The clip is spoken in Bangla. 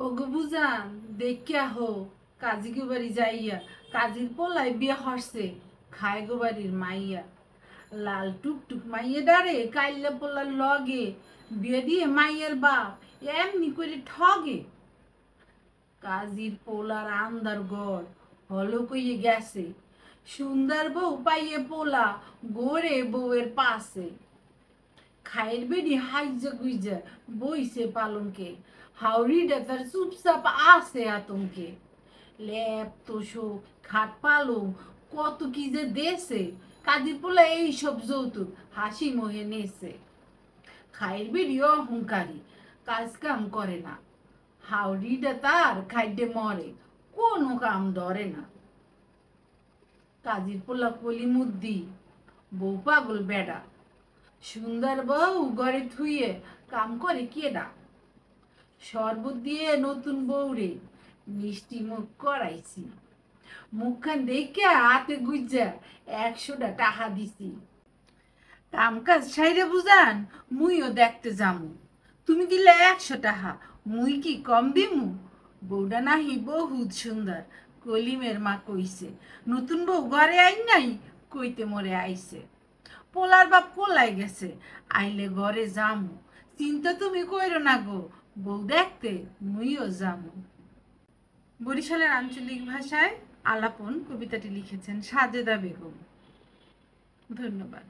ওগো বুঝান দেখিয়া হো কাজী গো বাড়ি যাইয়া কাজীর পোলাই বিয়া হরছে খায় গো বাড়ির মাইয়া লাল টুকটুক মাইয়ে ডারে কাইল্লা পোলার লগে বিয়ে দিয়ে মাইয়ের বাপ এমনি করে ঠগে কাজীর পোলার আন্দার গড় হলো কইয়ে গেছে সুন্দর বউ পাইয়ে পোলা গোরে বউয়ের পাশে খায়ের বেডি হাইজা গুইজা বইছে পালঙ্কে হাওড়িটা তার চুপচাপ আছে আতঙ্কে ল্যাপ তোষো খাট পালং কত কি যে দেশে কাজীর পোলা এইসব যৌতুক হাসি মোহে নেছে খায়ের বেডি অহংকারী কাজ কাম করে না হাওড়িটা তার খাইডে মরে কোনো কাম ধরে না কাজীর পোলা কলি মুদ্দি বউ পাগল বেডা সুন্দর বউ ঘরে থুইয়ে কাম করে কেডা শরবত দিয়ে নতুন বউরে মিষ্টি মুখ করাইছি মুখখান দেখে হাতে গুজা 100টা টাকা দিছি কাম কাজ সাইরে বুঝান মুইও দেখতে যামু তুমি দিলে 100 টাকা মুই কি কম দিমু বউডা নাহি বহুত সুন্দর কলিমের মা কইছে নতুন বউ ঘরে আইন নাই কইতে মরে আইছে পোলার বাপ কোলাই গেছে আইলে ঘরে যামু চিন্তা তুমি কইরো না গো বউ দেখতে মুইও যামু। বরিশালের আঞ্চলিক ভাষায় আলাপন কবিতাটি লিখেছেন সাজেদা বেগম। ধন্যবাদ।